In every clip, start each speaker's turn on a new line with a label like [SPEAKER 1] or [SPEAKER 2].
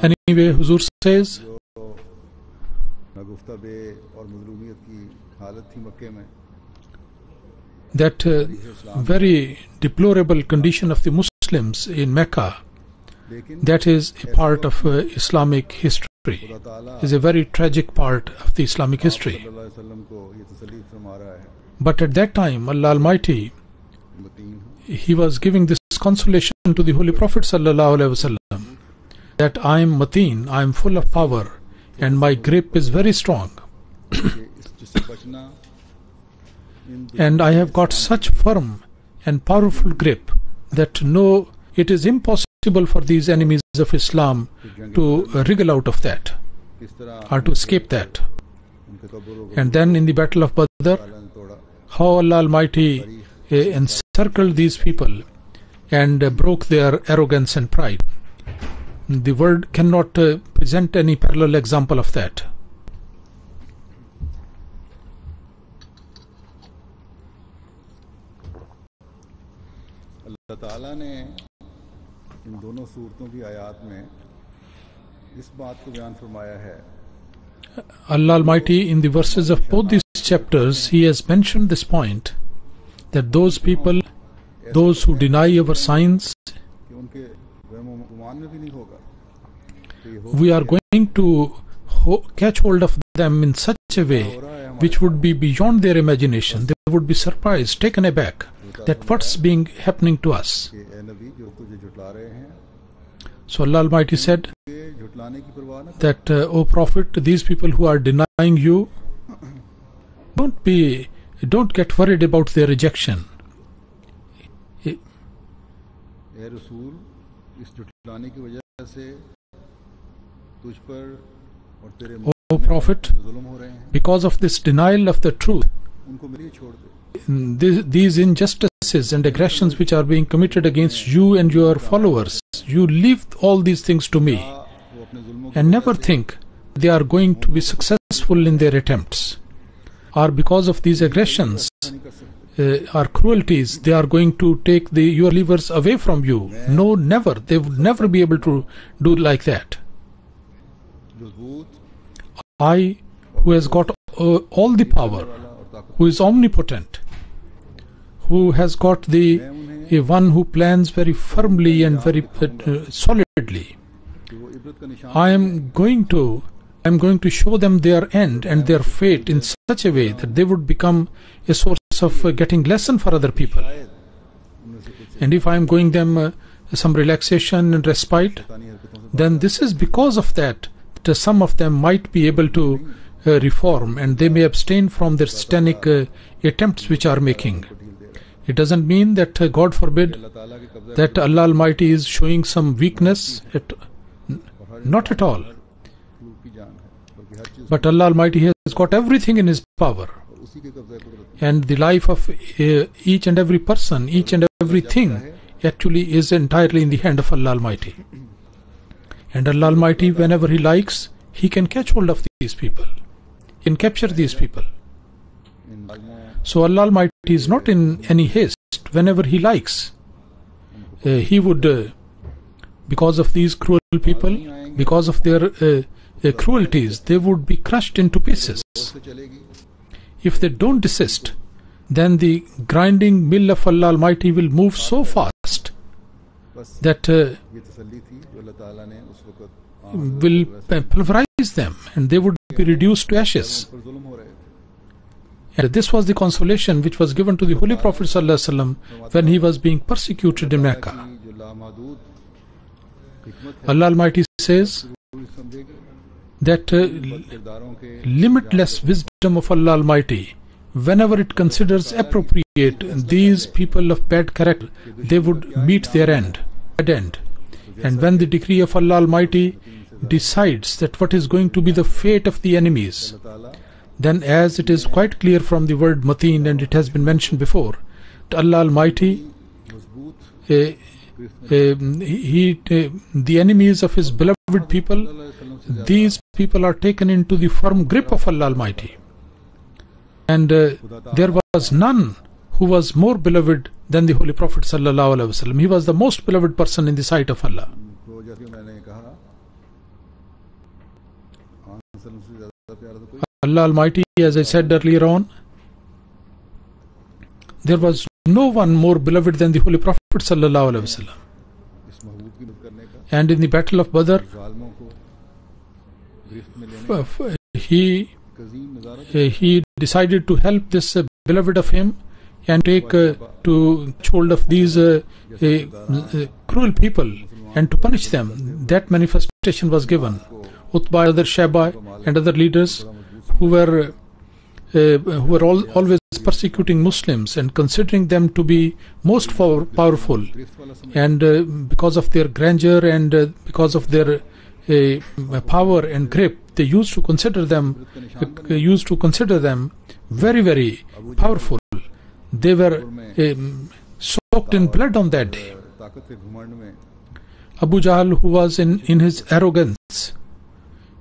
[SPEAKER 1] Anyway, Huzur says that very deplorable condition of the Muslims in Mecca, that is a part of Islamic history, is a very tragic part of the Islamic history. But at that time, Allah Almighty, He was giving this consolation to the Holy Prophet ﷺ, that I am Mateen, I am full of power, and my grip is very strong. And I have got such firm and powerful grip that it is impossible for these enemies of Islam to wriggle out of that or to escape that. And then in the Battle of Badr, how Allah Almighty encircled these people and broke their arrogance and pride. The world cannot present any parallel example of that.
[SPEAKER 2] Allah Ta'ala ने इन दोनों सूरतों की आयत में इस बात को बयान फरमाया है.
[SPEAKER 1] Allah Almighty, in the verses of both these chapters, He has mentioned this point, that those people, those who deny our signs, we are going to catch hold of them in such a way which would be beyond their imagination. They would be surprised, taken aback, that what's happening to us. So Allah Almighty said that, O Prophet, these people who are denying you, don't get worried about their rejection. O Prophet, because of this denial of the truth, these injustices and aggressions which are being committed against you and your followers, you leave all these things to me and never think they are going to be successful in their attempts, or because of these aggressions or cruelties they are going to take your believers away from you. No, never. They would never be able to do like that. I, who has got all the power, who is omnipotent, who has got the one who plans very firmly and very solidly, I am going to show them their end and their fate in such a way that they would become a source of getting lesson for other people. And if I am going them some relaxation and respite, then this is because of that some of them might be able to reform, and they may abstain from their satanic attempts which are making. It doesn't mean that, God forbid, that Allah Almighty is showing some weakness. Not at all. But Allah Almighty has got everything in His power. And the life of each and every person, each and everything actually is entirely in the hand of Allah Almighty. And Allah Almighty, whenever He likes, He can catch hold of these people, He can capture these people. So Allah Almighty is not in any haste. Whenever He likes, He would, because of these cruel people, because of their cruelties, they would be crushed into pieces. If they don't desist, then the grinding mill of Allah Almighty will move so fast that will pulverize them, and they would be reduced to ashes. And this was the consolation which was given to the Holy Prophet ﷺ when he was being persecuted in Mecca. Allah Almighty says that limitless wisdom of Allah Almighty, whenever it considers appropriate these people of bad character, they would meet their end. And when the decree of Allah Almighty decides that what is going to be the fate of the enemies, then, as it is quite clear from the word Mateen, and it has been mentioned before, Allah Almighty, the enemies of His beloved people, these people are taken into the firm grip of Allah Almighty. And there was none who was more beloved than the Holy Prophet ﷺ. He was the most beloved person in the sight of Allah.
[SPEAKER 2] से ज़्यादा प्यारा तो कोई
[SPEAKER 1] Allah Almighty, as I said earlier on, there was no one more beloved than the Holy Prophet sallallahu alaihi wasallam.
[SPEAKER 2] इस महबूब की मदद करने का
[SPEAKER 1] And in the battle of Badr,
[SPEAKER 2] ज़ालिमों को गिरफ्त में लेने
[SPEAKER 1] he
[SPEAKER 2] का अज़ीम नज़ारा
[SPEAKER 1] he decided to help this beloved of him and take to hold of these cruel people and to punish them. That manifestation was given. Utbah, other Shaiba and other leaders who were always persecuting Muslims and considering them to be most powerful, and because of their grandeur and because of their power and grip, they used to consider them very, very powerful. They were soaked in blood on that day.
[SPEAKER 2] ताकत के घमंड में
[SPEAKER 1] Abu Jahl, who was in his arrogance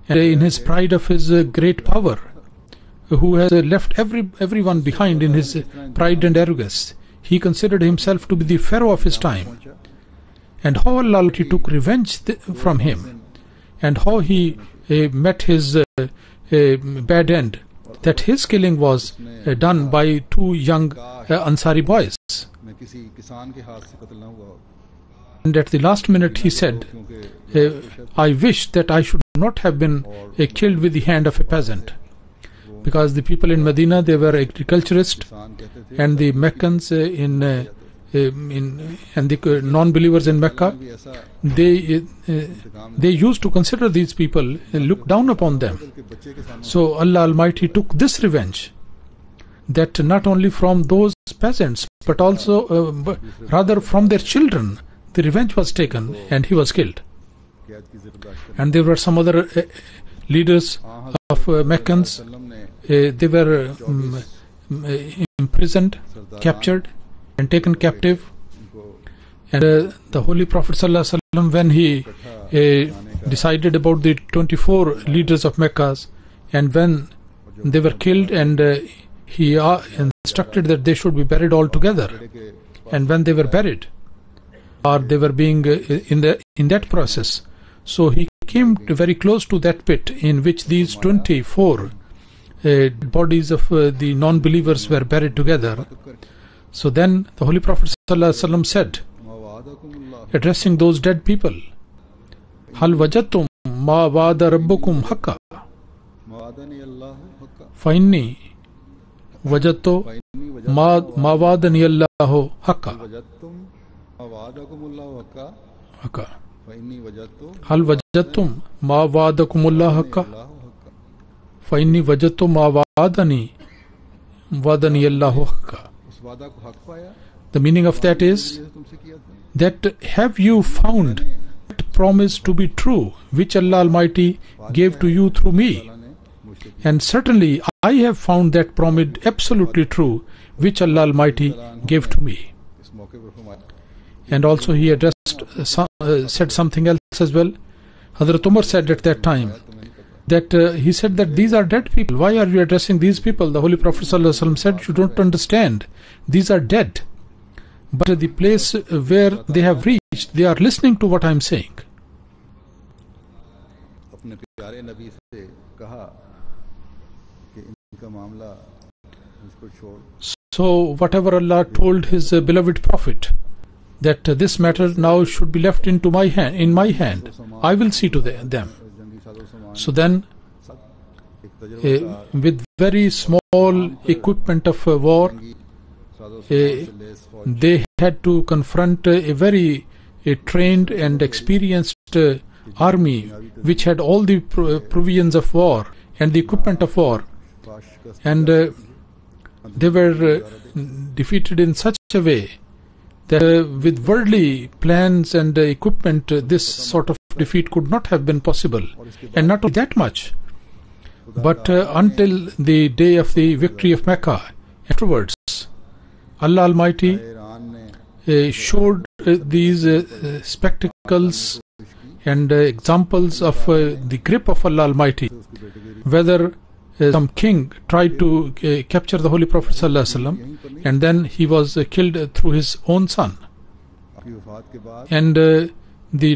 [SPEAKER 1] and in his pride of his great power, who has left everyone behind in his pride and arrogance, he considered himself to be the pharaoh of his time. And how Allah took revenge from him, and how he met his bad end, that his killing was done by two young Ansari boys.
[SPEAKER 2] मैं किसी किसान के हाथ से कत्ल ना हुआ
[SPEAKER 1] And at the last minute he said, I wish that I should not have been killed with the hand of a peasant. Because the people in Medina, they were agriculturists,
[SPEAKER 2] किसान कहते थे
[SPEAKER 1] and the Meccans and the non-believers in Mecca,
[SPEAKER 2] भी ऐसा
[SPEAKER 1] they used to consider these people, look down upon them.
[SPEAKER 2] कि बच्चे के सामने
[SPEAKER 1] So Allah Almighty took this revenge, that not only from those peasants but also rather from their children the revenge was taken and he was killed.
[SPEAKER 2] कैद की ज़िम्मेदारी
[SPEAKER 1] And there were some other leaders of Meccans. They were imprisoned, captured and taken captive. And the Holy Prophet ﷺ, when he decided about the 24 leaders of Mecca, and when they were killed, and he instructed that they should be buried all together. And when they were buried, or they were being in that process, so he came very close to that pit in which these 24 bodies of the non-believers were buried together. So then the Holy Prophet ﷺ said, addressing those dead people, Hal wajadtum ma wa'ada rabbukum haqqa
[SPEAKER 2] मवादनी Allah hakka
[SPEAKER 1] fa inni wajadtu ma wa'adani Allahu haqqa.
[SPEAKER 2] वजदतुम मवादकुमुल्लाह hakka
[SPEAKER 1] Haqqa.
[SPEAKER 2] फइन्नी वजदतु
[SPEAKER 1] Hal wajadtum ma wa'adakumullahu haqqa
[SPEAKER 2] Allah hakka
[SPEAKER 1] fa inni wajadtu ma wa'adani Allahu haqqa.
[SPEAKER 2] उस वादा को हक पाया
[SPEAKER 1] The meaning of that is
[SPEAKER 2] जैसे तुमसे किया था
[SPEAKER 1] that have you found that promise to be true which Allah Almighty gave to you through me?
[SPEAKER 2] अल्लाह ने मुझसे
[SPEAKER 1] And certainly I have found that promise absolutely true which Allah Almighty gave to me.
[SPEAKER 2] इस मौके पर फरमाया
[SPEAKER 1] And also he said something else as well. Hazrat Umar said at that time that he said that these are dead people. Why are you addressing these people? The Holy Prophet ﷺ said, you don't understand. These are dead. But the place where they have reached, they are listening to what I am saying.
[SPEAKER 2] अपने प्यारे नबी से कहा कि इनका मामला मुझ पर छोड़
[SPEAKER 1] So whatever Allah told his beloved Prophet, that this matter now should be left in my hand, I will see to them.
[SPEAKER 2] जंगी साजो सामान
[SPEAKER 1] So then,
[SPEAKER 2] सब एक तजुर्बेकार
[SPEAKER 1] with very small equipment of war,
[SPEAKER 2] जंगी साजो सामान से लैस फौज
[SPEAKER 1] they had to confront a very trained and experienced army which had all the provisions of war and the equipment of war,
[SPEAKER 2] का शिकस्त
[SPEAKER 1] and they were defeated in such a way that with worldly plans and equipment this sort of defeat could not have been possible. And not only that much, but until the day of the victory of Mecca, afterwards Allah Almighty
[SPEAKER 2] Iran ने
[SPEAKER 1] showed these spectacles and examples of the grip of Allah Almighty,
[SPEAKER 2] उसकी बेटे की
[SPEAKER 1] whether some king tried to capture the Holy Prophet ﷺ, and then he was killed through his own son,
[SPEAKER 2] आपकी वफात के बाद
[SPEAKER 1] and the